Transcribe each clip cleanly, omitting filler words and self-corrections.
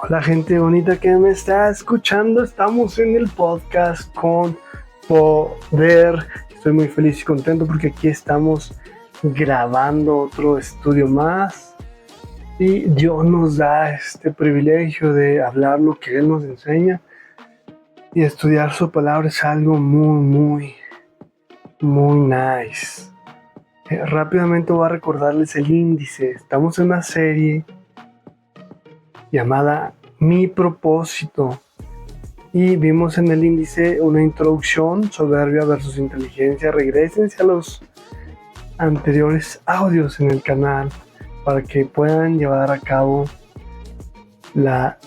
Hola gente bonita que me está escuchando, estamos en el podcast con Poder. Estoy muy feliz y contento porque aquí estamos grabando otro estudio más y Dios nos da este privilegio de hablar lo que Él nos enseña, y estudiar su palabra es algo muy nice. Rápidamente voy a recordarles el índice. Estamos en una serie llamada Mi propósito, y vimos en el índice una introducción, soberbia versus inteligencia. Regrésense a los anteriores audios en el canal para que puedan llevar a cabo la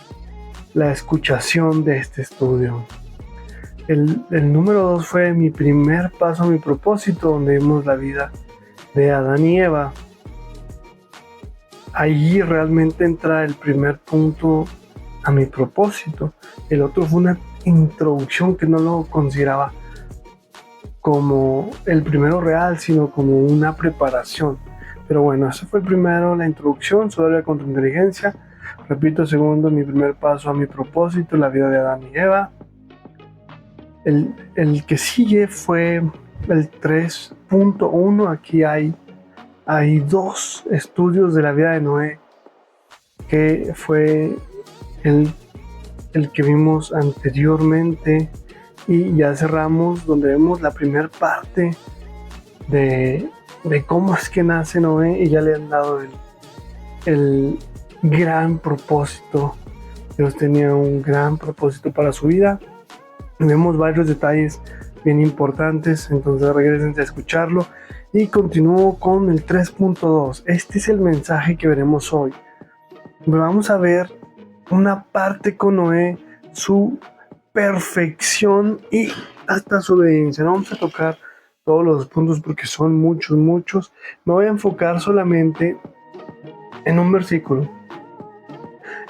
escuchación de este estudio. El número 2 fue mi primer paso a mi propósito, donde vimos la vida de Adán y Eva. Ahí realmente entra el primer punto a mi propósito. El otro fue una introducción que no lo consideraba como el primero real, sino como una preparación. Pero bueno, ese fue el primero, la introducción, soberbia contra inteligencia. Repito, segundo, mi primer paso a mi propósito, la vida de Adán y Eva. El que sigue fue el 3.1. Aquí hay dos estudios de la vida de Noé, que fue el que vimos anteriormente, y ya cerramos donde vemos la primera parte de cómo es que nace Noé, y ya le han dado el gran propósito. Dios tenía un gran propósito para su vida. Vemos varios detalles bien importantes, entonces regresen a escucharlo. Y continúo con el 3.2. Este es el mensaje que veremos hoy. Vamos a ver una parte con Noé, su perfección y hasta su obediencia. No vamos a tocar todos los puntos porque son muchos. Me voy a enfocar solamente en un versículo.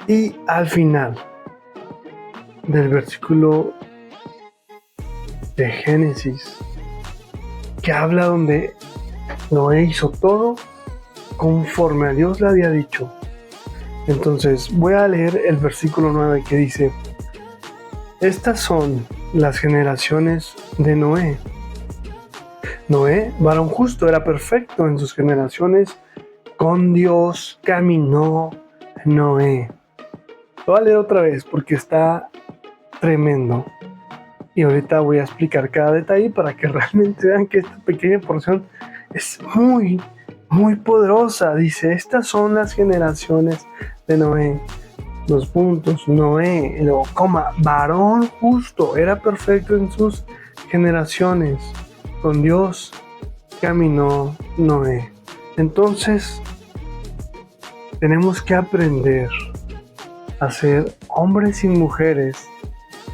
Y al final del versículo de Génesis, que habla donde Noé hizo todo conforme a Dios le había dicho. Entonces voy a leer el versículo 9, que dice: estas son las generaciones de Noé. Noé, varón justo, era perfecto en sus generaciones. Con Dios caminó Noé. Lo voy a leer otra vez porque está tremendo. Y ahorita voy a explicar cada detalle para que realmente vean que esta pequeña porción es muy poderosa. Dice: estas son las generaciones de Noé. Los puntos, Noé, y luego coma, varón justo, era perfecto en sus generaciones. Con Dios caminó Noé. Entonces, tenemos que aprender a ser hombres y mujeres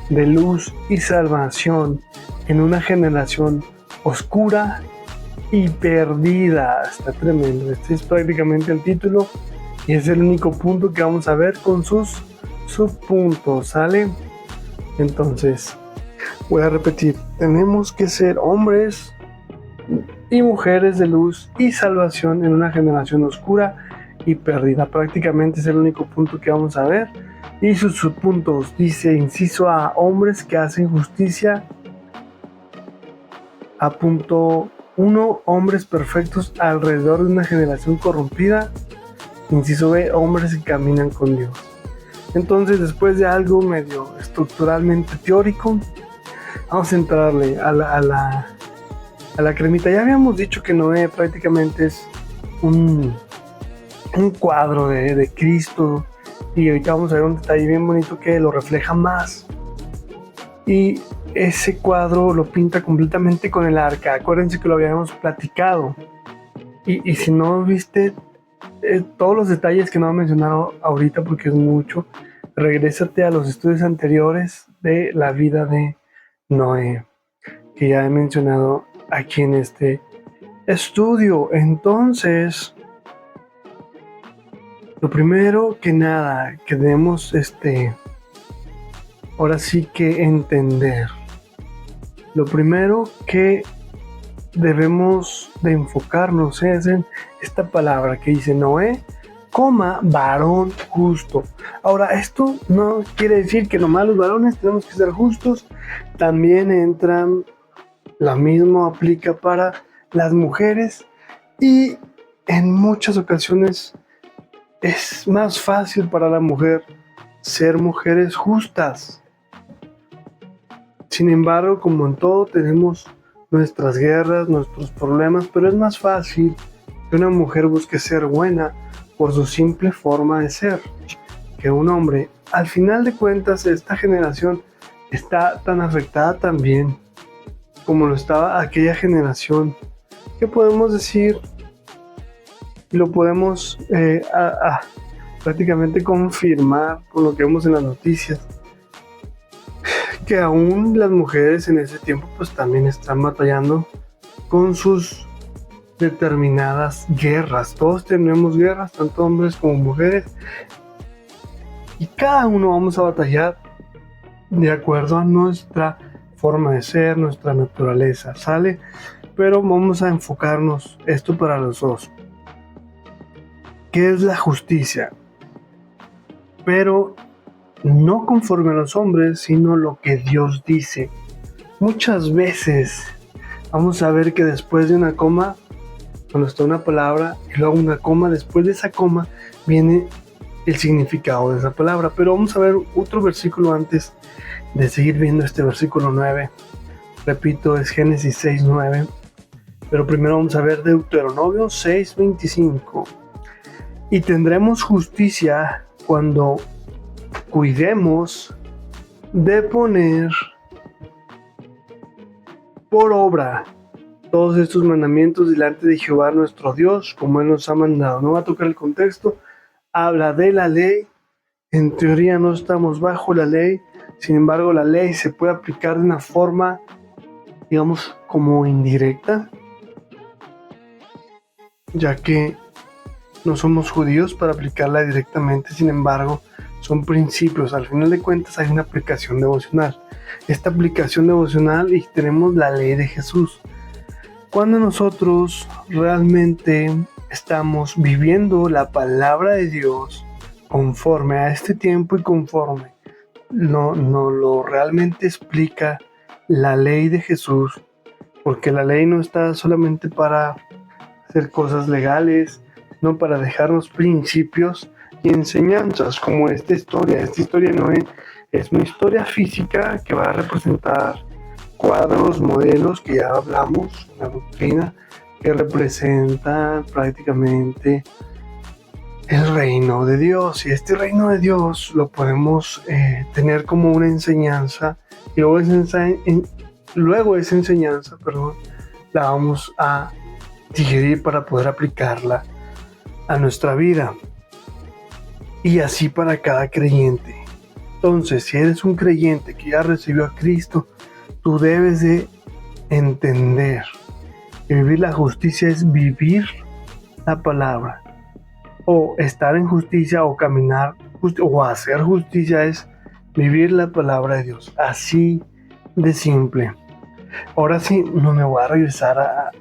de luz y salvación en una generación oscura y perdida. Está tremendo. Este es prácticamente el título y es el único punto que vamos a ver con sus subpuntos, ¿sale? Entonces, voy a repetir: tenemos que ser hombres y mujeres de luz y salvación en una generación oscura y perdida. Prácticamente es el único punto que vamos a ver. Y sus subpuntos: dice, inciso A, hombres que hacen justicia. A punto 1, hombres perfectos alrededor de una generación corrompida. Inciso B, hombres que caminan con Dios. Entonces, después de algo medio estructuralmente teórico, vamos a entrarle a la cremita. Ya habíamos dicho que Noé prácticamente es un cuadro de Cristo, y ahorita vamos a ver un detalle bien bonito que lo refleja más, y ese cuadro lo pinta completamente con el arca. Acuérdense que lo habíamos platicado, y si no viste todos los detalles que no voy a mencionar ahorita porque es mucho, regrésate a los estudios anteriores de la vida de Noé, que ya he mencionado aquí en este estudio. Entonces, lo primero que nada que debemos ahora sí que entender, lo primero que debemos de enfocarnos es en esta palabra que dice: Noé varón justo. Ahora, esto no quiere decir que nomás los varones tenemos que ser justos. También la misma aplica para las mujeres, y en muchas ocasiones es más fácil para la mujer ser mujeres justas. Sin embargo, como en todo, tenemos nuestras guerras, nuestros problemas, pero es más fácil que una mujer busque ser buena por su simple forma de ser que un hombre. Al final de cuentas, esta generación está tan afectada también como lo estaba aquella generación, que podemos decir, y lo podemos prácticamente confirmar con lo que vemos en las noticias, que aún las mujeres en ese tiempo pues también están batallando con sus determinadas guerras. Todos tenemos guerras, tanto hombres como mujeres, y cada uno vamos a batallar de acuerdo a nuestra forma de ser, nuestra naturaleza, ¿sale? Pero vamos a enfocarnos esto para los dos. ¿Qué es la justicia? Pero no conforme a los hombres, sino lo que Dios dice. Muchas veces vamos a ver que después de una coma, cuando está una palabra y luego una coma, después de esa coma viene el significado de esa palabra. Pero vamos a ver otro versículo antes de seguir viendo este versículo 9. Repito, es Génesis 6:9. Pero primero vamos a ver Deuteronomio 6:25. Y tendremos justicia cuando cuidemos de poner por obra todos estos mandamientos delante de Jehová nuestro Dios, como Él nos ha mandado. No va a tocar el contexto, habla de la ley. En teoría no estamos bajo la ley, sin embargo la ley se puede aplicar de una forma, digamos, como indirecta, ya que no somos judíos para aplicarla directamente. Sin embargo, son principios. Al final de cuentas hay una aplicación devocional. Esta aplicación devocional, y tenemos la ley de Jesús. Cuando nosotros realmente estamos viviendo la palabra de Dios conforme a este tiempo y conforme no lo realmente explica la ley de Jesús, porque la ley no está solamente para hacer cosas legales, no, para dejarnos principios y enseñanzas como esta historia. Esta historia no es una historia física que va a representar cuadros, modelos que ya hablamos, una doctrina que representa prácticamente el reino de Dios. Y este reino de Dios lo podemos tener como una enseñanza, y luego esa enseñanza, la vamos a digerir para poder aplicarla a nuestra vida, y así para cada creyente. Entonces, si eres un creyente que ya recibió a Cristo, tú debes de entender que vivir la justicia es vivir la palabra, o estar en justicia, o caminar o hacer justicia es vivir la palabra de Dios, así de simple. Ahora sí, no me voy a regresar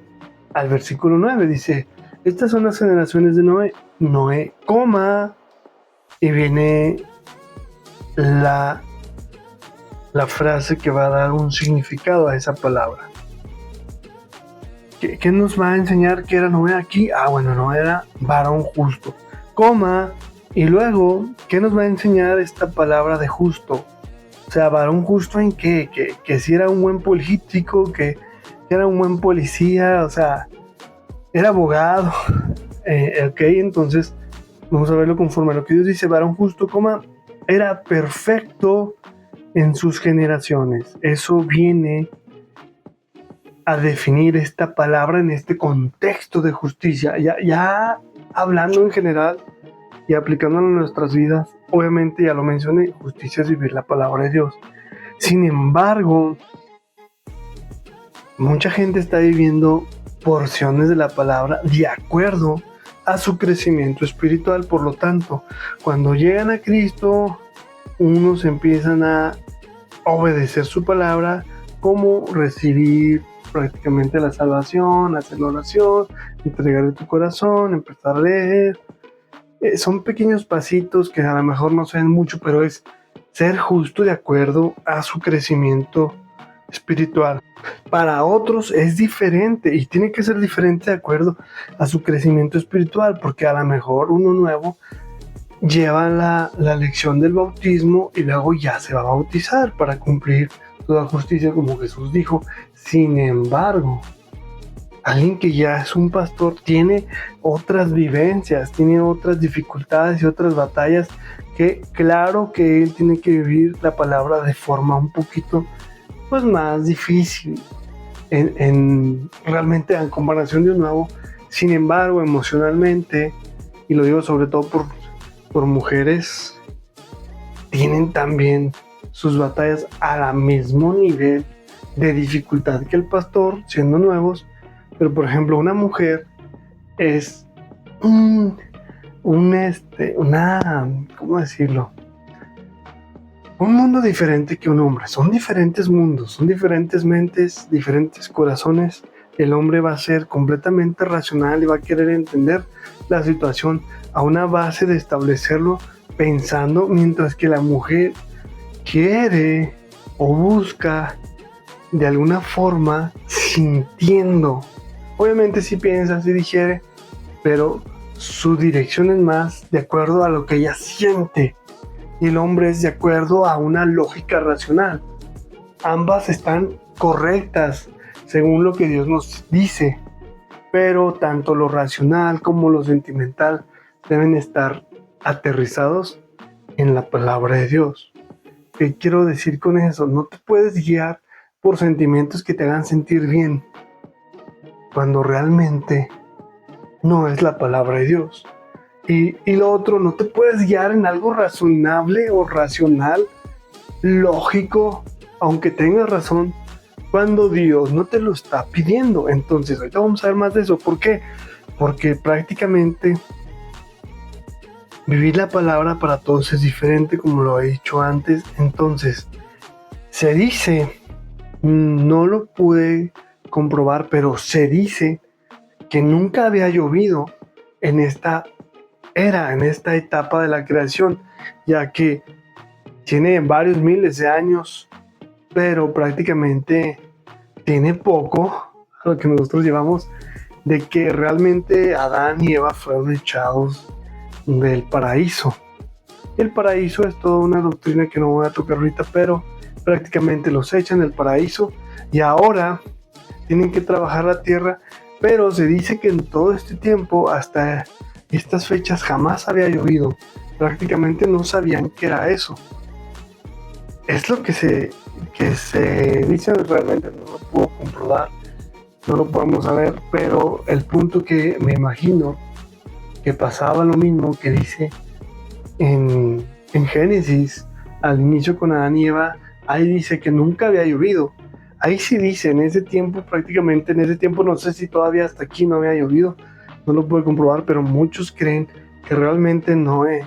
al versículo 9. Dice: estas son las generaciones de Noé, y viene la frase que va a dar un significado a esa palabra. ¿Qué nos va a enseñar que era Noé aquí? Bueno, Noé era varón justo, y luego, ¿qué nos va a enseñar esta palabra de justo? O sea, varón justo en qué, que si era un buen político, que era un buen policía, o sea, era abogado. Entonces vamos a verlo conforme a lo que Dios dice. Varón justo, era perfecto en sus generaciones. Eso viene a definir esta palabra en este contexto de justicia. Ya hablando en general y aplicándolo en nuestras vidas, obviamente ya lo mencioné, justicia es vivir la palabra de Dios. Sin embargo, mucha gente está viviendo porciones de la palabra de acuerdo a su crecimiento espiritual. Por lo tanto, cuando llegan a Cristo, unos empiezan a obedecer su palabra, como recibir prácticamente la salvación, hacer la oración, entregarle tu corazón, empezar a leer, Son pequeños pasitos que a lo mejor no se ven mucho, pero es ser justo de acuerdo a su crecimiento espiritual. Para otros es diferente y tiene que ser diferente de acuerdo a su crecimiento espiritual, porque a lo mejor uno nuevo lleva la lección del bautismo y luego ya se va a bautizar para cumplir toda justicia como Jesús dijo. Sin embargo, alguien que ya es un pastor tiene otras vivencias, tiene otras dificultades y otras batallas que claro que él tiene que vivir la palabra de forma un poquito pues más difícil realmente en comparación de un nuevo. Sin embargo, emocionalmente, y lo digo sobre todo por mujeres, tienen también sus batallas a la mismo nivel de dificultad que el pastor, siendo nuevos. Pero por ejemplo, una mujer es ¿cómo decirlo? Un mundo diferente que un hombre. Son diferentes mundos, son diferentes mentes, diferentes corazones. El hombre va a ser completamente racional y va a querer entender la situación a una base de establecerlo pensando, mientras que la mujer quiere o busca de alguna forma sintiendo. Obviamente sí piensa, sí digiere, pero su dirección es más de acuerdo a lo que ella siente. Y el hombre es de acuerdo a una lógica racional. Ambas están correctas según lo que Dios nos dice, pero tanto lo racional como lo sentimental deben estar aterrizados en la palabra de Dios. ¿Qué quiero decir con eso? No te puedes guiar por sentimientos que te hagan sentir bien cuando realmente no es la palabra de Dios. Y lo otro, no te puedes guiar en algo razonable o racional, lógico, aunque tengas razón, cuando Dios no te lo está pidiendo. Entonces, ahorita vamos a ver más de eso. ¿Por qué? Porque prácticamente vivir la palabra para todos es diferente, como lo he dicho antes. Entonces, se dice, no lo pude comprobar, pero se dice que nunca había llovido en esta en esta etapa de la creación, ya que tiene varios miles de años, pero prácticamente tiene poco, a lo que nosotros llevamos, de que realmente Adán y Eva fueron echados del paraíso. El paraíso es toda una doctrina que no voy a tocar ahorita, pero prácticamente los echan del paraíso y ahora tienen que trabajar la tierra, pero se dice que en todo este tiempo, hasta estas fechas, jamás había llovido. Prácticamente no sabían qué era eso. Es lo que se dice, realmente no lo puedo comprobar, no lo podemos saber, pero el punto que me imagino que pasaba lo mismo que dice en Génesis, al inicio con Adán y Eva, ahí dice que nunca había llovido. Ahí sí dice, en ese tiempo, prácticamente en ese tiempo, no sé si todavía hasta aquí no había llovido, no lo puedo comprobar, pero muchos creen que realmente Noé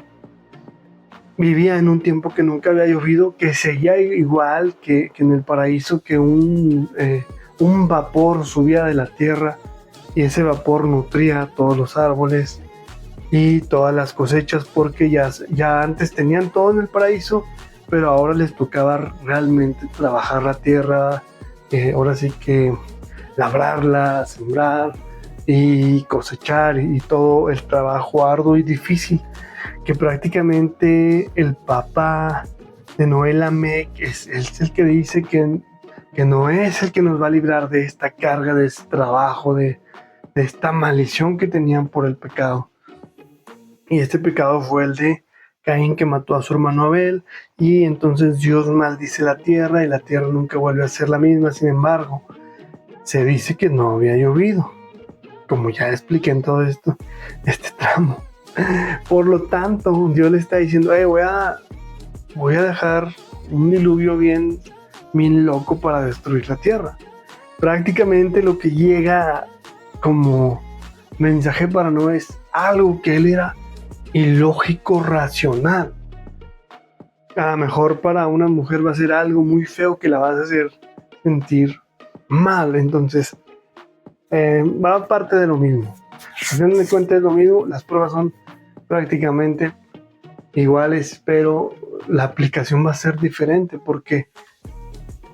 vivía en un tiempo que nunca había llovido, que seguía igual que en el paraíso, que un vapor subía de la tierra y ese vapor nutría todos los árboles y todas las cosechas, porque ya antes tenían todo en el paraíso, pero ahora les tocaba realmente trabajar la tierra, ahora sí que labrarla, sembrar y cosechar, y todo el trabajo arduo y difícil que prácticamente el papá de Noé, Lamec, es el que dice que Noé es el que nos va a librar de esta carga, de este trabajo, de esta maldición que tenían por el pecado. Y este pecado fue el de Caín, que mató a su hermano Abel, y entonces Dios maldice la tierra y la tierra nunca vuelve a ser la misma. Sin embargo, se dice que no había llovido, como ya expliqué en todo este tramo. Por lo tanto, Dios le está diciendo, voy a dejar un diluvio bien loco para destruir la tierra. Prácticamente lo que llega como mensaje para Noé es algo que él era ilógico, racional. A lo mejor para una mujer va a ser algo muy feo que la vas a hacer sentir mal. Entonces, va parte de lo mismo. Al final de cuentas es lo mismo, las pruebas son prácticamente iguales, pero la aplicación va a ser diferente porque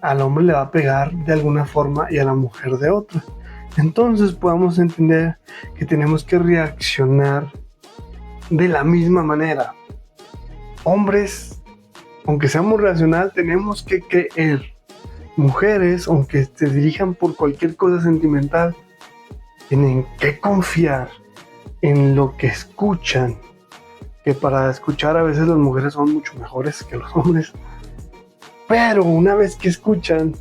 al hombre le va a pegar de alguna forma y a la mujer de otra. Entonces podamos entender que tenemos que reaccionar de la misma manera. Hombres, aunque seamos racional, tenemos que creer. Mujeres, aunque se dirijan por cualquier cosa sentimental, tienen que confiar en lo que escuchan, que para escuchar a veces las mujeres son mucho mejores que los hombres. Pero una vez que escuchan,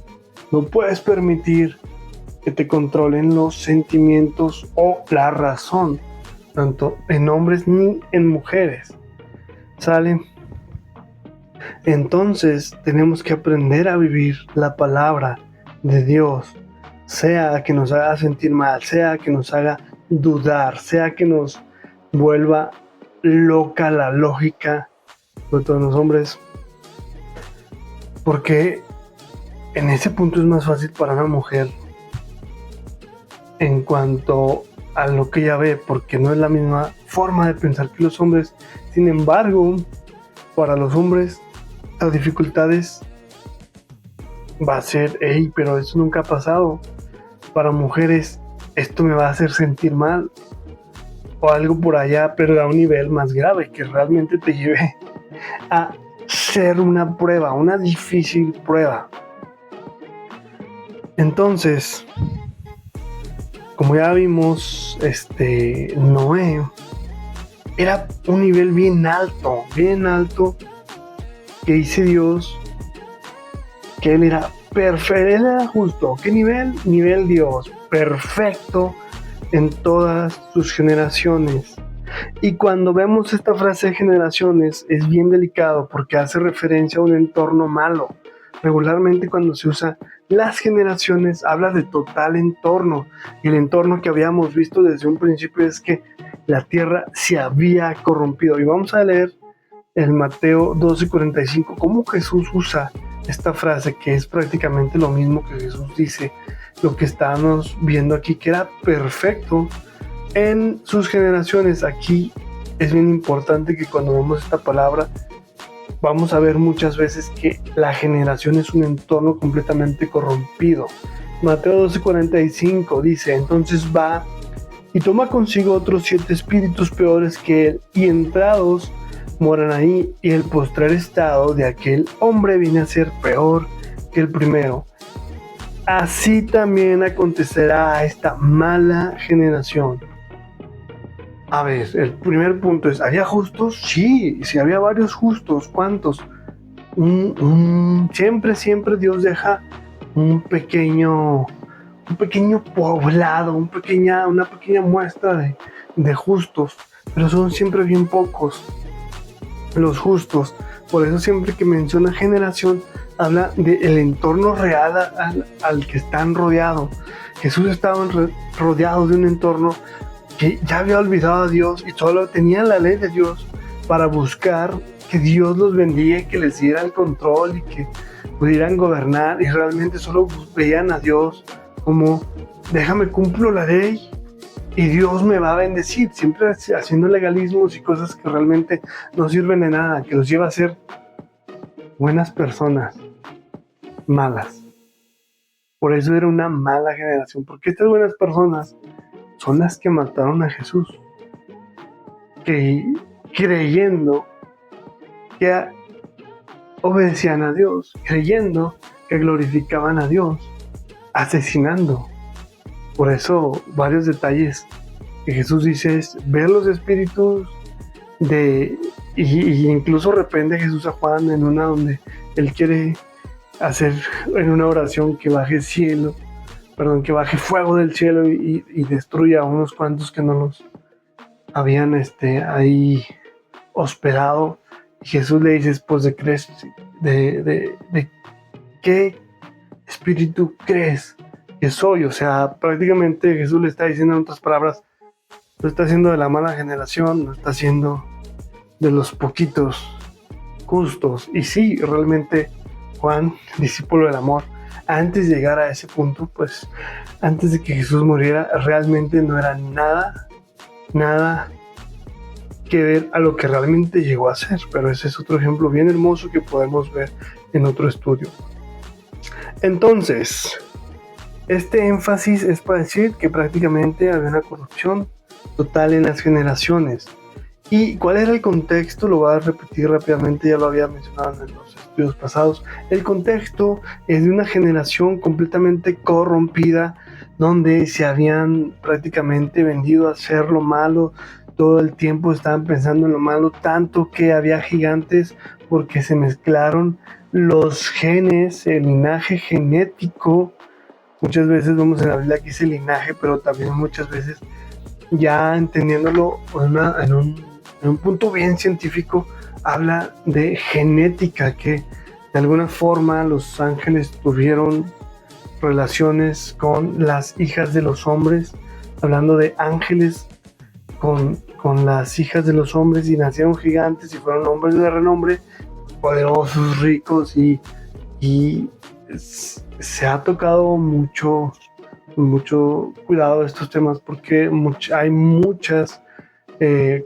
no puedes permitir que te controlen los sentimientos o la razón, tanto en hombres ni en mujeres. ¿Sale? Entonces tenemos que aprender a vivir la palabra de Dios, sea que nos haga sentir mal, sea que nos haga dudar, sea que nos vuelva loca la lógica, sobre todo en los hombres, porque en ese punto es más fácil para una mujer en cuanto a lo que ella ve, porque no es la misma forma de pensar que los hombres. Sin embargo, para los hombres las dificultades va a ser, hey, pero eso nunca ha pasado. Para mujeres, esto me va a hacer sentir mal, o algo por allá, pero a un nivel más grave, que realmente te lleve a ser una prueba, una difícil prueba. Entonces, como ya vimos, Noé era un nivel bien alto, que dice Dios que él era perfecto, él era justo. ¿Qué nivel? Nivel Dios, perfecto en todas sus generaciones. Y cuando vemos esta frase de generaciones es bien delicado porque hace referencia a un entorno malo. Regularmente cuando se usa las generaciones habla de total entorno, y el entorno que habíamos visto desde un principio es que la tierra se había corrompido. Y vamos a leer el Mateo 12:45, cómo Jesús usa esta frase, que es prácticamente lo mismo que Jesús dice, lo que estábamos viendo aquí, que era perfecto en sus generaciones. Aquí es bien importante que cuando vemos esta palabra vamos a ver muchas veces que la generación es un entorno completamente corrompido. Mateo 12:45 dice: entonces va y toma consigo otros 7 espíritus peores que él, y entrados moran ahí, y el postrer estado de aquel hombre viene a ser peor que el primero. Así también acontecerá a esta mala generación. A ver, el primer punto es, ¿había justos? Sí, había varios justos. ¿Cuántos? Siempre Dios deja un pequeño poblado, una pequeña muestra de justos, pero son siempre bien pocos los justos. Por eso siempre que menciona generación habla del entorno real al que están rodeados. Jesús estaba rodeado de un entorno que ya había olvidado a Dios y solo tenían la ley de Dios para buscar que Dios los bendiga y que les diera el control y que pudieran gobernar, y realmente solo veían a Dios como déjame cumplo la ley y Dios me va a bendecir, siempre haciendo legalismos y cosas que realmente no sirven de nada, que los lleva a ser buenas personas malas. Por eso era una mala generación, porque estas buenas personas son las que mataron a Jesús, que creyendo que obedecían a Dios, creyendo que glorificaban a Dios, asesinando. Por eso varios detalles que Jesús dice es ver los espíritus y incluso reprende a Jesús a Juan en una donde él quiere hacer en una oración que baje fuego del cielo y destruya a unos cuantos que no los habían ahí hospedado. Y Jesús le dice, pues de qué espíritu crees que soy. O sea, prácticamente Jesús le está diciendo, en otras palabras, no está haciendo de la mala generación, no está haciendo de los poquitos justos. Y sí, realmente Juan, discípulo del amor, antes de llegar a ese punto, pues antes de que Jesús muriera, realmente no era nada que ver a lo que realmente llegó a ser. Pero ese es otro ejemplo bien hermoso que podemos ver en otro estudio. Entonces, este énfasis es para decir que prácticamente había una corrupción total en las generaciones. ¿Y cuál era el contexto? Lo voy a repetir rápidamente, ya lo había mencionado en los estudios pasados. El contexto es de una generación completamente corrompida, donde se habían prácticamente vendido a hacer lo malo, todo el tiempo estaban pensando en lo malo, tanto que había gigantes porque se mezclaron los genes, el linaje genético. Muchas veces vemos en la Biblia que dice linaje, pero también muchas veces ya entendiéndolo en un punto bien científico, habla de genética, que de alguna forma los ángeles tuvieron relaciones con las hijas de los hombres, hablando de ángeles con las hijas de los hombres, y nacieron gigantes y fueron hombres de renombre, poderosos, ricos, y se ha tocado mucho cuidado de estos temas porque hay muchas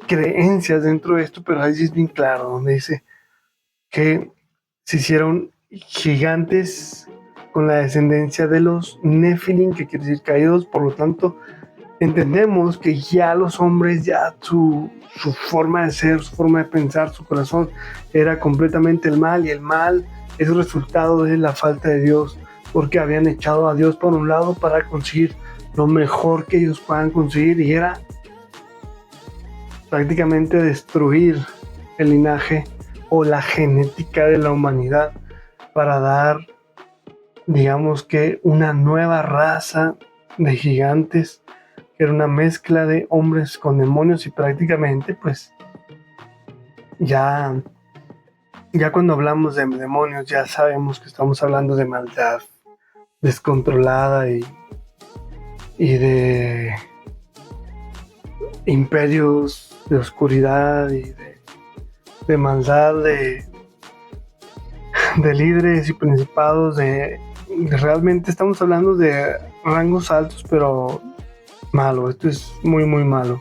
creencias dentro de esto, pero ahí sí es bien claro, donde dice que se hicieron gigantes con la descendencia de los Nephilim, que quiere decir caídos. Por lo tanto, entendemos que ya los hombres, ya su forma de ser, su forma de pensar, su corazón era completamente el mal, y el mal es el resultado de la falta de Dios, porque habían echado a Dios por un lado para conseguir lo mejor que ellos puedan conseguir, y era prácticamente destruir el linaje o la genética de la humanidad para dar, digamos que, una nueva raza de gigantes, que era una mezcla de hombres con demonios. Y prácticamente pues ya cuando hablamos de demonios ya sabemos que estamos hablando de maldad descontrolada y de imperios de oscuridad y de maldad, de líderes y principados, realmente estamos hablando de rangos altos, pero malo. Esto es muy muy malo.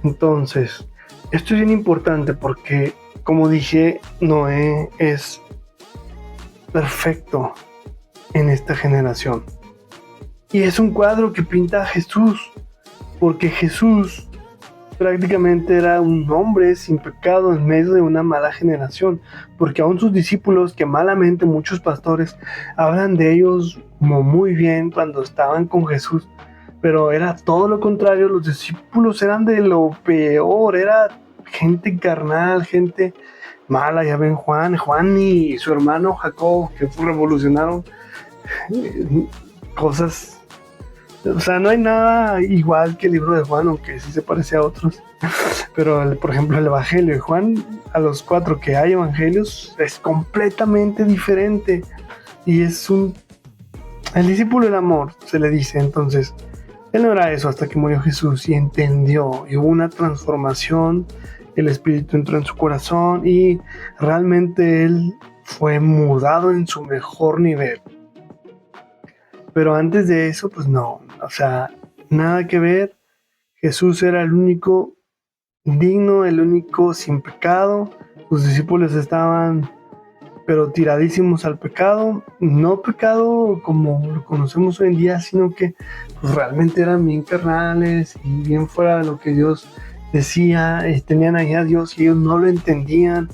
Entonces, esto es bien importante porque, como dije, Noé es perfecto en esta generación, y es un cuadro que pinta a Jesús, porque Jesús prácticamente era un hombre sin pecado en medio de una mala generación, porque aún sus discípulos, que malamente muchos pastores hablan de ellos como muy bien cuando estaban con Jesús, pero era todo lo contrario. Los discípulos eran de lo peor, era gente carnal, gente mala. Ya ven Juan y su hermano Jacob, que revolucionaron cosas. O sea, no hay nada igual que el libro de Juan, aunque sí se parece a otros. Pero, por ejemplo, el Evangelio de Juan, a los 4 que hay evangelios, es completamente diferente. Y es el discípulo del amor, se le dice. Entonces, él no era eso hasta que murió Jesús y entendió, y hubo una transformación. El Espíritu entró en su corazón y realmente él fue mudado en su mejor nivel. Pero antes de eso, pues no, o sea, nada que ver. Jesús era el único digno, el único sin pecado. Sus discípulos estaban pero tiradísimos al pecado, no pecado como lo conocemos hoy en día, sino que pues, realmente eran bien carnales y bien fuera de lo que Dios decía. Tenían ahí a Dios y ellos no lo entendían,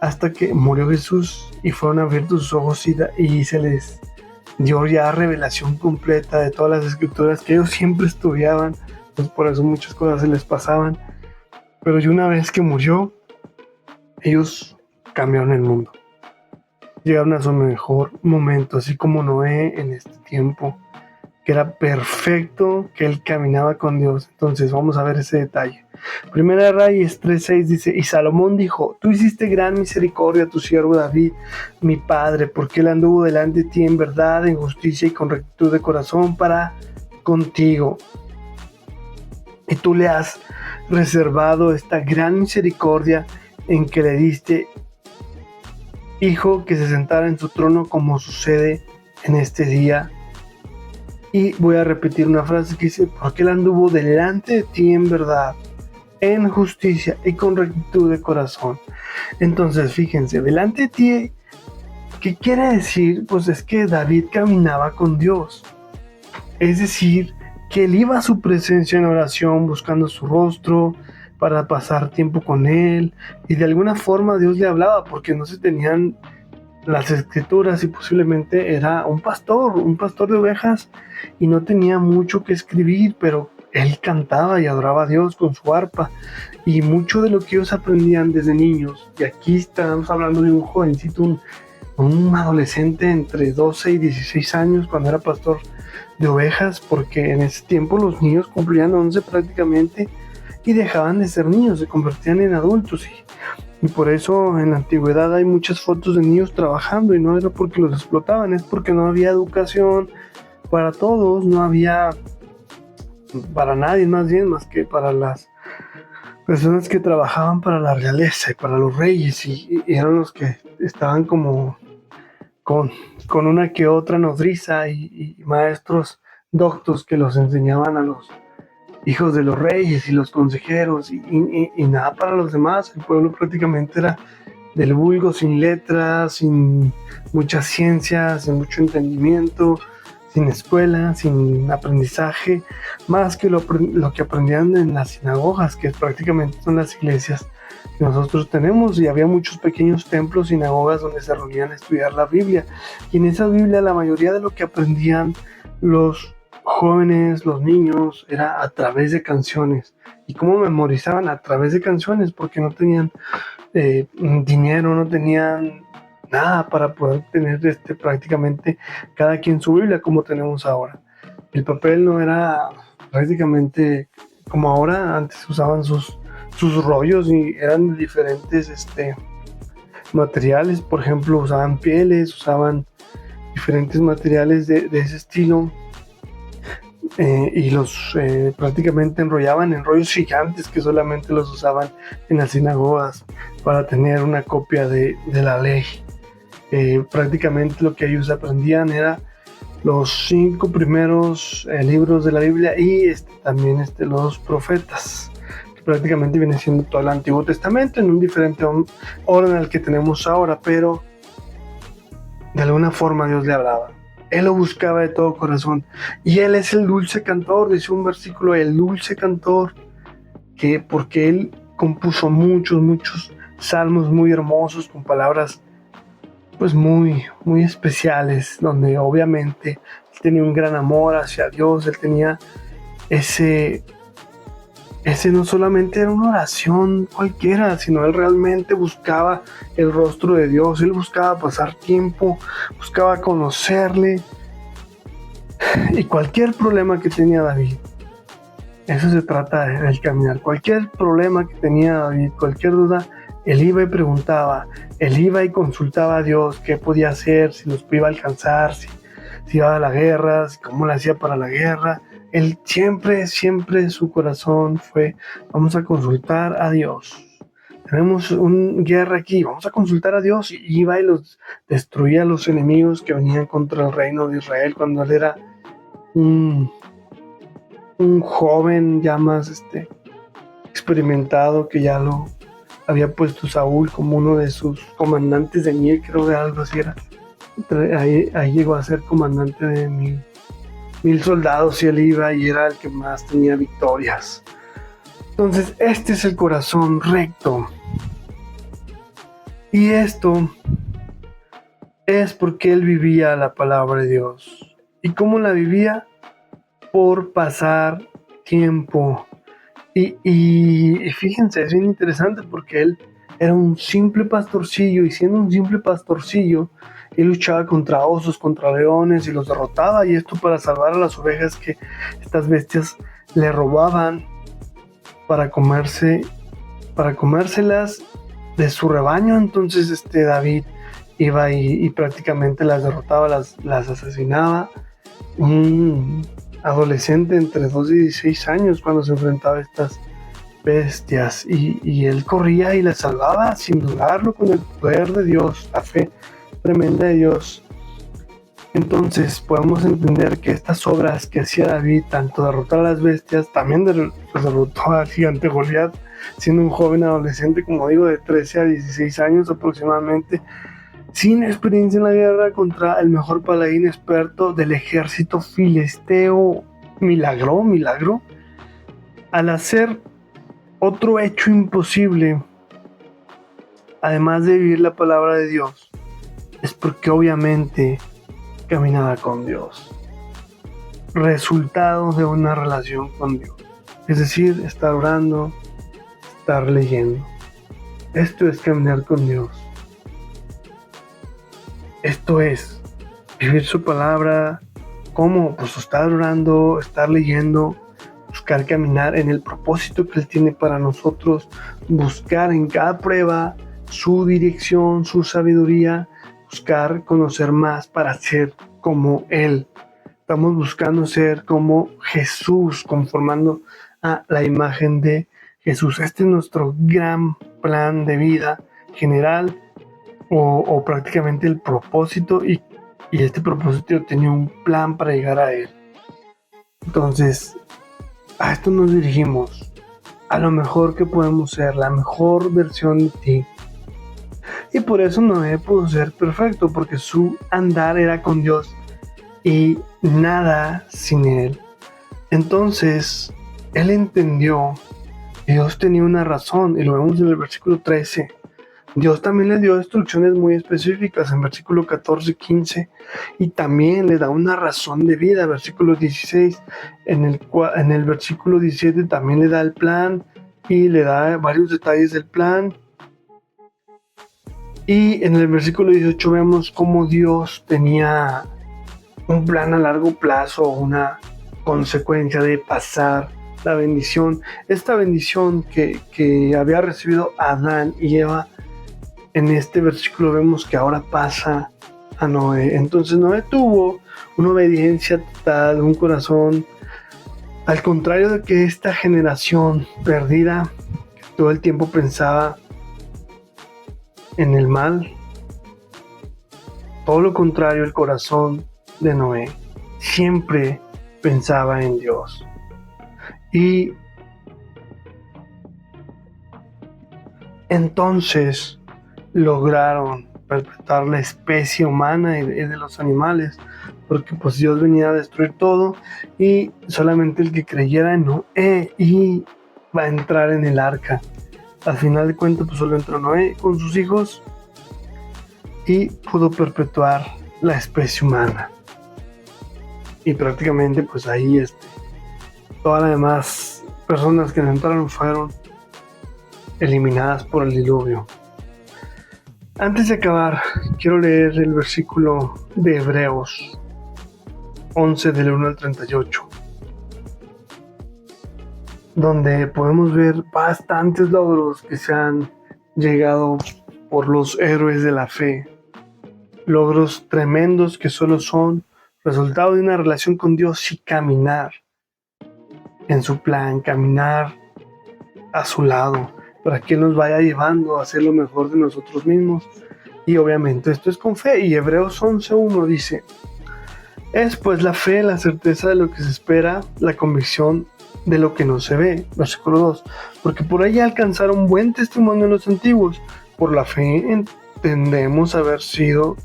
hasta que murió Jesús y fueron abiertos sus ojos y se les dio ya revelación completa de todas las escrituras que ellos siempre estudiaban. Pues por eso muchas cosas se les pasaban. Pero ya una vez que murió, ellos cambiaron el mundo. Llegaron a su mejor momento, así como Noé en este tiempo, que era perfecto, que él caminaba con Dios. Entonces vamos a ver ese detalle. Primera de Reyes 3:6 dice: y Salomón dijo: tú hiciste gran misericordia a tu siervo David, mi padre, porque él anduvo delante de ti en verdad, en justicia y con rectitud de corazón para contigo. Y tú le has reservado esta gran misericordia en que le diste hijo que se sentara en su trono, como sucede en este día. Y voy a repetir una frase que dice: porque él anduvo delante de ti en verdad, en justicia y con rectitud de corazón. Entonces, fíjense, delante de ti, ¿qué quiere decir? Pues es que David caminaba con Dios. Es decir, que él iba a su presencia en oración buscando su rostro para pasar tiempo con él, y de alguna forma Dios le hablaba porque no se tenían las escrituras y posiblemente era un pastor de ovejas, y no tenía mucho que escribir, pero él cantaba y adoraba a Dios con su arpa, y mucho de lo que ellos aprendían desde niños, y aquí estamos hablando de un jovencito, un adolescente entre 12 y 16 años cuando era pastor de ovejas, porque en ese tiempo los niños cumplían 11 prácticamente y dejaban de ser niños, se convertían en adultos, y por eso en la antigüedad hay muchas fotos de niños trabajando, y no era porque los explotaban, es porque no había educación para todos, no había para nadie más bien más que para las personas que trabajaban para la realeza y para los reyes, y eran los que estaban como con, con una que otra nodriza y maestros doctos que los enseñaban a los hijos de los reyes y los consejeros, y nada para los demás. El pueblo prácticamente era del vulgo, sin letras, sin mucha ciencia, sin mucho entendimiento, sin escuela, sin aprendizaje, más que lo que aprendían en las sinagogas, que prácticamente son las iglesias que nosotros tenemos, y había muchos pequeños templos, sinagogas, donde se reunían a estudiar la Biblia, y en esa Biblia la mayoría de lo que aprendían los jóvenes, los niños, era a través de canciones. ¿Y cómo memorizaban? A través de canciones, porque no tenían dinero, no tenían nada para poder tener prácticamente cada quien su Biblia como tenemos ahora. El papel no era prácticamente como ahora. Antes usaban sus rollos y eran de diferentes materiales. Por ejemplo, usaban pieles, usaban diferentes materiales de ese estilo, y los prácticamente enrollaban en rollos gigantes que solamente los usaban en las sinagogas para tener una copia de la ley. Prácticamente lo que ellos aprendían era los 5 primeros libros de la Biblia, y también los profetas, que prácticamente viene siendo todo el Antiguo Testamento en un diferente orden al que tenemos ahora, pero de alguna forma Dios le hablaba. Él lo buscaba de todo corazón, y él es el dulce cantor, dice un versículo, el dulce cantor, porque él compuso muchos salmos muy hermosos con palabras pues muy especiales, donde obviamente él tenía un gran amor hacia Dios. Él tenía ese no solamente era una oración cualquiera, sino él realmente buscaba el rostro de Dios, él buscaba pasar tiempo, buscaba conocerle. Y cualquier problema que tenía David, eso se trata del caminar, cualquier problema que tenía David, cualquier duda, él iba y preguntaba, él iba y consultaba a Dios qué podía hacer, si los iba a alcanzar, si iba a la guerra, cómo le hacía para la guerra. Él siempre su corazón fue, vamos a consultar a Dios. Tenemos una guerra aquí, vamos a consultar a Dios. Y iba y los destruía a los enemigos que venían contra el reino de Israel cuando él era un joven ya más experimentado, que ya lo había puesto Saúl como uno de sus comandantes de 1000, creo que algo así era. Ahí llegó a ser comandante de 1000 soldados, y él iba y era el que más tenía victorias. Entonces, este es el corazón recto. Y esto es porque él vivía la palabra de Dios. ¿Y cómo la vivía? Por pasar tiempo. Y fíjense, es bien interesante porque él era un simple pastorcillo, y siendo un simple pastorcillo, él luchaba contra osos, contra leones, y los derrotaba, y esto para salvar a las ovejas que estas bestias le robaban para comérselas de su rebaño. Entonces David iba y prácticamente las derrotaba, las asesinaba. Un adolescente entre 2 y 16 años cuando se enfrentaba a estas bestias, y él corría y las salvaba sin dudarlo, con el poder de Dios, la fe tremenda de Dios. Entonces podemos entender que estas obras que hacía David, tanto derrotar a las bestias, también derrotó al gigante Goliat, siendo un joven adolescente, como digo, de 13 a 16 años aproximadamente, sin experiencia en la guerra, contra el mejor paladín experto del ejército filisteo. Milagro, al hacer otro hecho imposible, además de vivir la palabra de Dios, es porque obviamente caminaba con Dios. Resultado de una relación con Dios. Es decir, estar orando, estar leyendo. Esto es caminar con Dios. Esto es vivir su palabra. ¿Cómo? Pues estar orando, estar leyendo, buscar caminar en el propósito que Él tiene para nosotros, buscar en cada prueba su dirección, su sabiduría, buscar conocer más para ser como Él. Estamos buscando ser como Jesús, conformando a la imagen de Jesús. Este es nuestro gran plan de vida general o prácticamente el propósito, y este propósito tenía un plan para llegar a Él. Entonces, a esto nos dirigimos, a lo mejor que podemos ser, la mejor versión de ti. Y por eso Noé pudo ser perfecto, porque su andar era con Dios y nada sin Él. Entonces, él entendió que Dios tenía una razón, y lo vemos en el versículo 13. Dios también le dio instrucciones muy específicas en versículo 14, 15, y también le da una razón de vida, versículo 16. En el versículo 17 también le da el plan y le da varios detalles del plan. Y en el versículo 18 vemos cómo Dios tenía un plan a largo plazo, una consecuencia de pasar la bendición. Esta bendición que había recibido Adán y Eva, en este versículo vemos que ahora pasa a Noé. Entonces Noé tuvo una obediencia total, un corazón, al contrario de que esta generación perdida, que todo el tiempo pensaba en el mal. Todo lo contrario, el corazón de Noé siempre pensaba en Dios. Y entonces lograron perpetuar la especie humana y de los animales, porque pues Dios venía a destruir todo, y solamente el que creyera en Noé y va a entrar en el arca. Al final de cuentas, pues solo entró Noé con sus hijos y pudo perpetuar la especie humana. Y prácticamente pues ahí todas las demás personas que entraron fueron eliminadas por el diluvio. Antes de acabar, quiero leer el versículo de Hebreos 11 del 1 al 38, donde podemos ver bastantes logros que se han llegado por los héroes de la fe. Logros tremendos que solo son resultado de una relación con Dios y caminar en su plan, caminar a su lado, para que Él nos vaya llevando a hacer lo mejor de nosotros mismos. Y obviamente esto es con fe. Y Hebreos 11:1 dice: es pues la fe, la certeza de lo que se espera, la convicción de lo que no se ve. Versículo 2: porque por ella alcanzaron buen testimonio los antiguos. Por la fe entendemos haber sido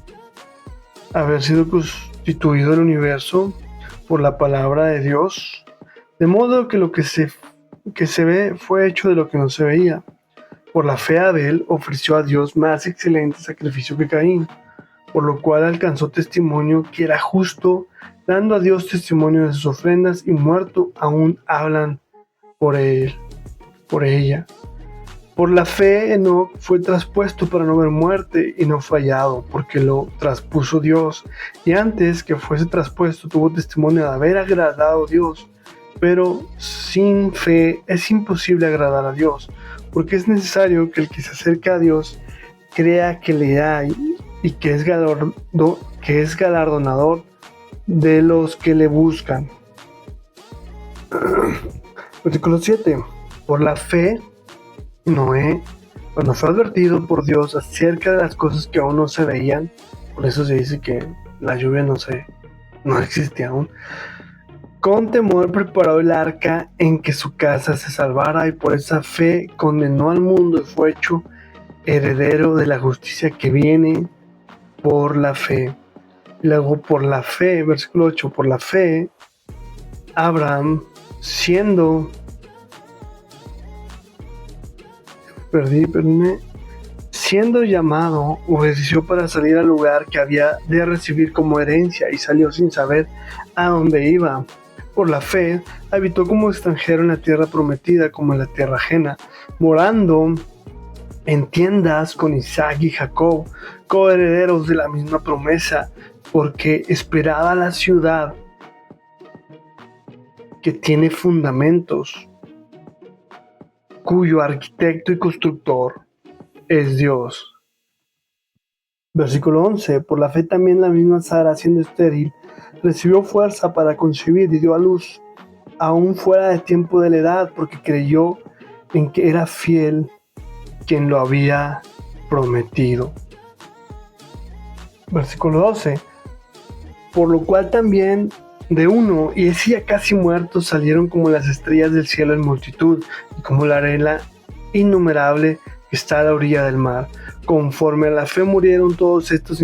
constituido el universo por la palabra de Dios, de modo que lo que se ve fue hecho de lo que no se veía. Por la fe Abel ofreció a Dios más excelente sacrificio que Caín, por lo cual alcanzó testimonio que era justo, dando a Dios testimonio de sus ofrendas, y muerto aún hablan por ella. Por la fe Enoc fue traspuesto para no ver muerte, y no fue hallado, porque lo traspuso Dios, y antes que fuese traspuesto tuvo testimonio de haber agradado a Dios. Pero sin fe es imposible agradar a Dios, porque es necesario que el que se acerca a Dios crea que le hay y que es galardonador de los que le buscan. Versículo 7: por la fe Noé, cuando fue advertido por Dios acerca de las cosas que aún no se veían, por eso se dice que la lluvia no existía aún, Con temor preparó el arca en que su casa se salvara, y por esa fe condenó al mundo y fue hecho heredero de la justicia que viene por la fe. Y luego por la fe, versículo 8, por la fe, Abraham, siendo llamado, obedeció para salir al lugar que había de recibir como herencia, y salió sin saber a dónde iba. Por la fe, habitó como extranjero en la tierra prometida, como en la tierra ajena, morando en tiendas con Isaac y Jacob, coherederos de la misma promesa, porque esperaba la ciudad que tiene fundamentos, cuyo arquitecto y constructor es Dios. Versículo 11. Por la fe también la misma Sara, siendo estéril, recibió fuerza para concebir y dio a luz, aún fuera de tiempo de la edad, porque creyó en que era fiel quien lo había prometido. Versículo 12. Por lo cual también de uno, y ese ya casi muerto, salieron como las estrellas del cielo en multitud, y como la arena innumerable que está a la orilla del mar. Conforme a la fe murieron todos estos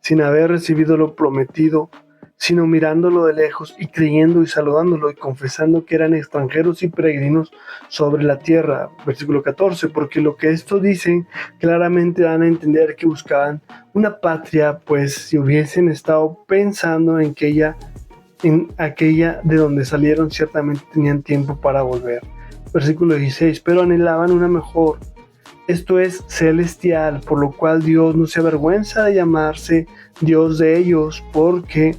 sin haber recibido lo prometido, sino mirándolo de lejos y creyendo y saludándolo y confesando que eran extranjeros y peregrinos sobre la tierra. Versículo 14. Porque lo que esto dicen claramente dan a entender que buscaban una patria, pues si hubiesen estado pensando en aquella de donde salieron, ciertamente tenían tiempo para volver. Versículo 16. Pero anhelaban una mejor, esto es celestial, por lo cual Dios no se avergüenza de llamarse Dios de ellos, porque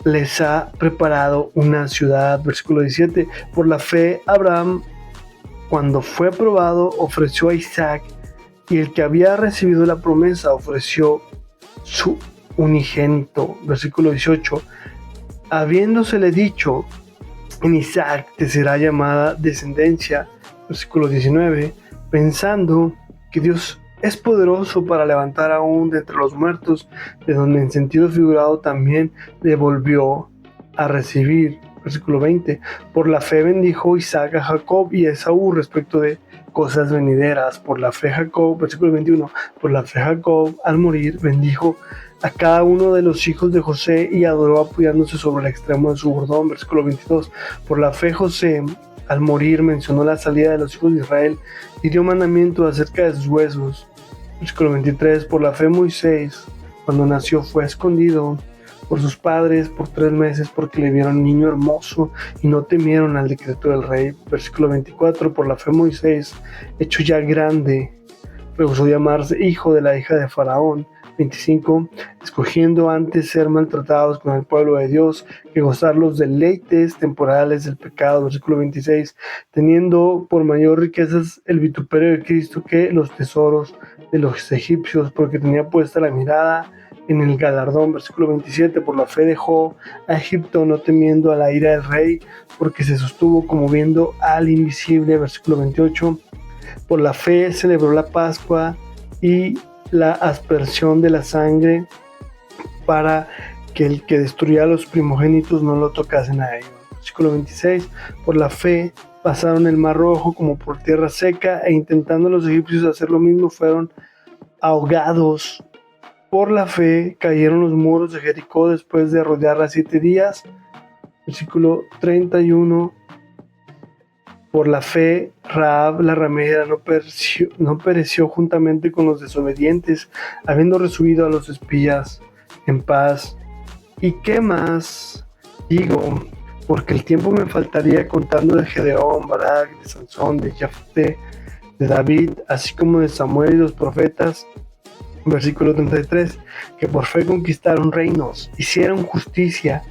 les ha preparado una ciudad. Versículo 17. Por la fe Abraham, cuando fue probado, ofreció a Isaac, y el que había recibido la promesa ofreció su unigénito. Versículo 18. Habiéndosele dicho, en Isaac te será llamada descendencia. Versículo 19. Pensando que Dios es poderoso para levantar aún de entre los muertos, de donde en sentido figurado también le volvió a recibir. Versículo 20. Por la fe bendijo Isaac a Jacob y a Esaú respecto de cosas venideras. Por la fe Jacob, versículo 21. Por la fe Jacob, al morir, bendijo a cada uno de los hijos de José y adoró apoyándose sobre el extremo de su bordón. Versículo 22. Por la fe José, al morir, mencionó la salida de los hijos de Israel y dio mandamiento acerca de sus huesos. Versículo 23. Por la fe Moisés, cuando nació, fue escondido por sus padres por 3 meses, porque le vieron niño hermoso y no temieron al decreto del rey. Versículo 24. Por la fe Moisés, hecho ya grande, rehusó llamarse hijo de la hija de Faraón. 25. Escogiendo antes ser maltratados con el pueblo de Dios que gozar los deleites temporales del pecado. Versículo 26. Teniendo por mayor riquezas el vituperio de Cristo que los tesoros de los egipcios, porque tenía puesta la mirada en el galardón. Versículo 27. Por la fe dejó a Egipto, no temiendo a la ira del rey, porque se sostuvo como viendo al invisible. Versículo 28. Por la fe celebró la Pascua y la aspersión de la sangre, para que el que destruía a los primogénitos no lo tocasen a ellos. Versículo 26. Por la fe pasaron el mar rojo como por tierra seca, e intentando los egipcios hacer lo mismo, fueron ahogados. Por la fe cayeron los muros de Jericó después de rodearla 7 días. Versículo 31. Por la fe, Rahab la ramera no pereció juntamente con los desobedientes, habiendo recibido a los espías en paz. ¿Y qué más digo? Porque el tiempo me faltaría contando de Gedeón, Barak, de Sansón, de Jefté, de David, así como de Samuel y los profetas. Versículo 33. Que por fe conquistaron reinos, hicieron justicia,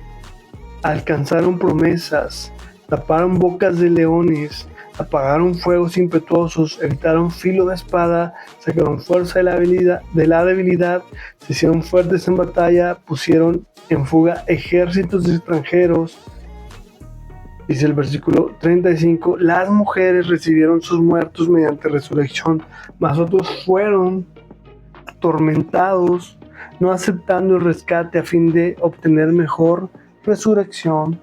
alcanzaron promesas, taparon bocas de leones, apagaron fuegos impetuosos, evitaron filo de espada, sacaron fuerza de la debilidad, se hicieron fuertes en batalla, pusieron en fuga ejércitos extranjeros. Dice el versículo 35, las mujeres recibieron sus muertos mediante resurrección, mas otros fueron atormentados, no aceptando el rescate a fin de obtener mejor resurrección.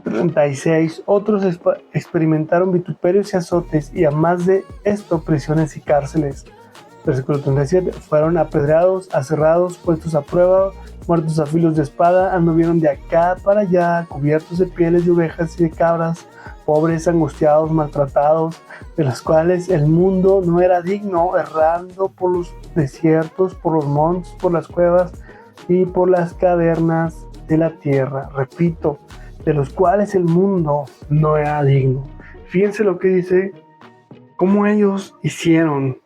36. Otros experimentaron vituperios y azotes, y a más de esto, prisiones y cárceles. Versículo 37. Fueron apedreados, aserrados, puestos a prueba, muertos a filos de espada, anduvieron de acá para allá, cubiertos de pieles de ovejas y de cabras, pobres, angustiados, maltratados, de los cuales el mundo no era digno, errando por los desiertos, por los montes, por las cuevas y por las cavernas de la tierra. Repito, de los cuales el mundo no era digno. Fíjense lo que dice, cómo ellos hicieron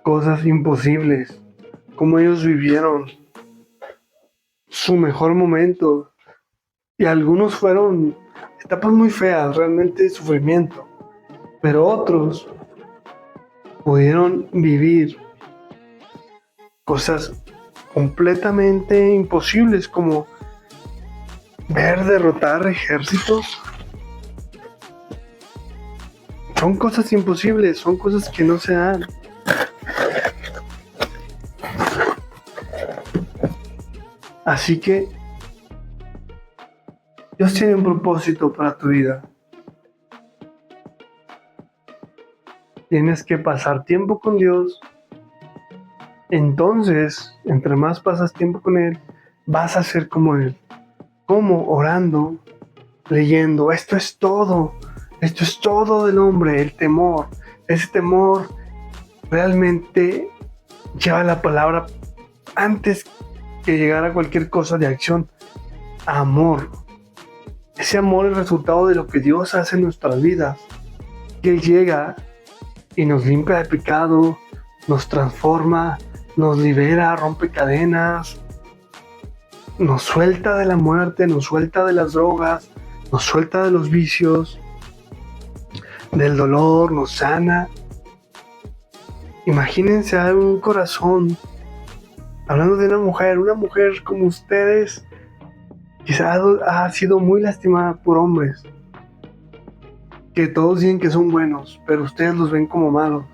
cosas imposibles, cómo ellos vivieron su mejor momento, y algunos fueron etapas muy feas, realmente sufrimiento, pero otros pudieron vivir cosas completamente imposibles, como ver derrotar ejércitos. Son cosas imposibles, son cosas que no se dan. Así que Dios tiene un propósito para tu vida. Tienes que pasar tiempo con Dios. Entonces, entre más pasas tiempo con Él, vas a ser como Él. ¿Cómo? Orando, leyendo. Esto es todo del hombre, el temor. Ese temor realmente lleva la palabra antes que llegar a cualquier cosa de acción. Amor. Ese amor es resultado de lo que Dios hace en nuestras vidas. Que Él llega y nos limpia de pecado, nos transforma, nos libera, rompe cadenas, nos suelta de la muerte, nos suelta de las drogas, nos suelta de los vicios, del dolor, nos sana. Imagínense a un corazón, hablando de una mujer como ustedes, quizás ha sido muy lastimada por hombres, que todos dicen que son buenos, pero ustedes los ven como malos.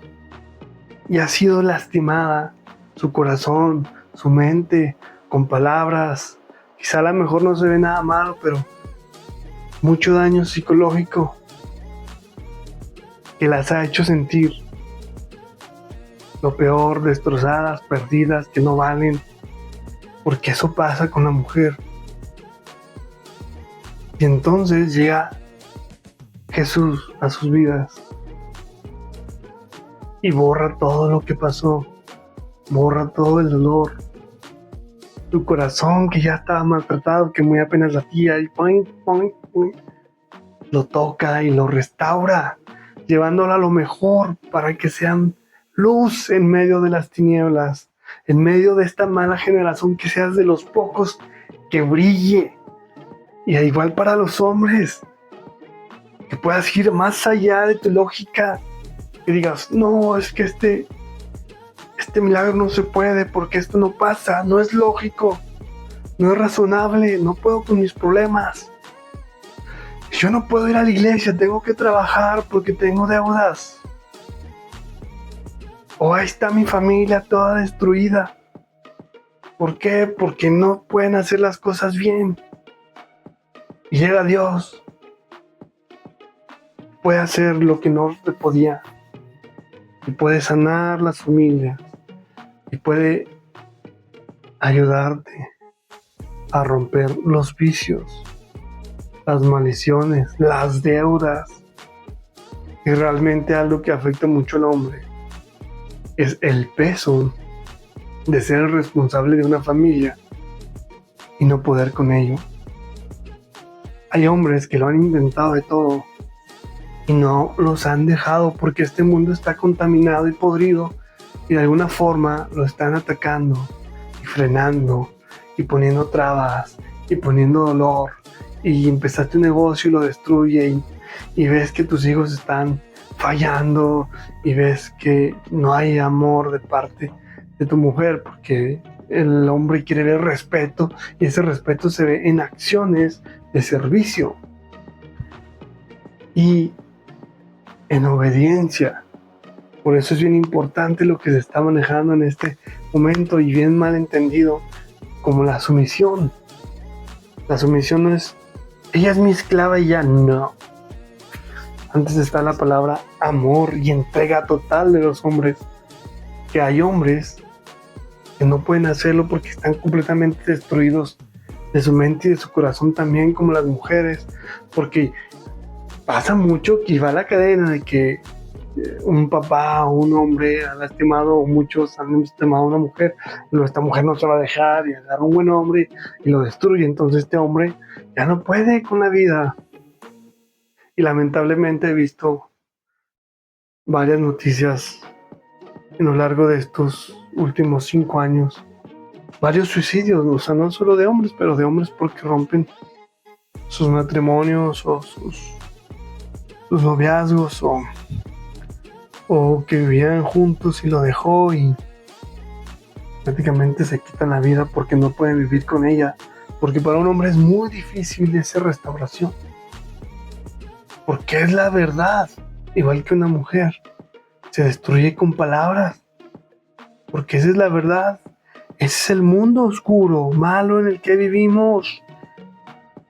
Y ha sido lastimada su corazón, su mente, con palabras. Quizá a lo mejor no se ve nada malo, pero mucho daño psicológico que las ha hecho sentir lo peor, destrozadas, perdidas, que no valen, porque eso pasa con la mujer. Y entonces llega Jesús a sus vidas y borra todo lo que pasó, borra todo el dolor. Tu corazón que ya estaba maltratado, que muy apenas latía, y lo toca y lo restaura, llevándolo a lo mejor para que sean luz en medio de las tinieblas, en medio de esta mala generación, que seas de los pocos que brille. Y igual para los hombres, que puedas ir más allá de tu lógica, que digas, no, es que este milagro no se puede, porque esto no pasa, no es lógico, no es razonable, no puedo con mis problemas. Yo no puedo ir a la iglesia, tengo que trabajar porque tengo deudas. O ahí está mi familia toda destruida. ¿Por qué? Porque no pueden hacer las cosas bien. Y llega Dios, puede hacer lo que no se podía, y puede sanar las familias, y puede ayudarte a romper los vicios, las maldiciones, las deudas. Y realmente algo que afecta mucho al hombre es el peso de ser el responsable de una familia y no poder con ello. Hay hombres que lo han intentado de todo y no los han dejado, porque este mundo está contaminado y podrido, y de alguna forma lo están atacando y frenando y poniendo trabas y poniendo dolor, y empezaste un negocio y lo destruye, y ves que tus hijos están fallando, y ves que no hay amor de parte de tu mujer, porque el hombre quiere ver respeto, y ese respeto se ve en acciones de servicio y en obediencia. Por eso es bien importante lo que se está manejando en este momento, y bien mal entendido como la sumisión. La sumisión no es, ella es mi esclava y ya no. Antes está la palabra amor y entrega total de los hombres. Que hay hombres que no pueden hacerlo porque están completamente destruidos de su mente y de su corazón, también como las mujeres, porque pasa mucho que va la cadena de que un papá o un hombre ha lastimado, o muchos han lastimado a una mujer, pero esta mujer no se va a dejar y agarra un buen hombre y lo destruye. Entonces este hombre ya no puede con la vida. Y lamentablemente he visto varias noticias en lo largo de estos últimos 5 años, varios suicidios, o sea, no solo de hombres, pero de hombres porque rompen sus matrimonios o sus noviazgos, o que vivían juntos y lo dejó y prácticamente se quitan la vida porque no pueden vivir con ella, porque para un hombre es muy difícil esa restauración, porque es la verdad, igual que una mujer se destruye con palabras, porque esa es la verdad. Ese es el mundo oscuro, malo en el que vivimos,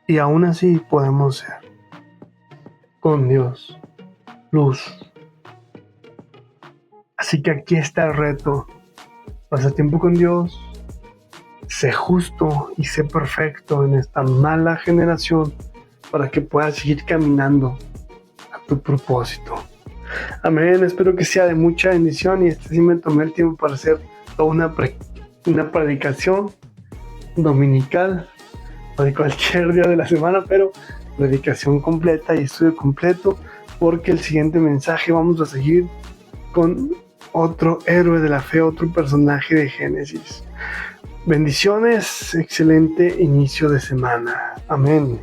y aún así podemos ser con Dios luz. Así que aquí está el reto: pasa tiempo con Dios, sé justo y sé perfecto en esta mala generación para que puedas seguir caminando a tu propósito. Amén. Espero que sea de mucha bendición, y sí me tomé el tiempo para hacer toda una predicación dominical o de cualquier día de la semana, pero predicación completa y estudio completo, porque el siguiente mensaje vamos a seguir con otro héroe de la fe, otro personaje de Génesis. Bendiciones, excelente inicio de semana. Amén.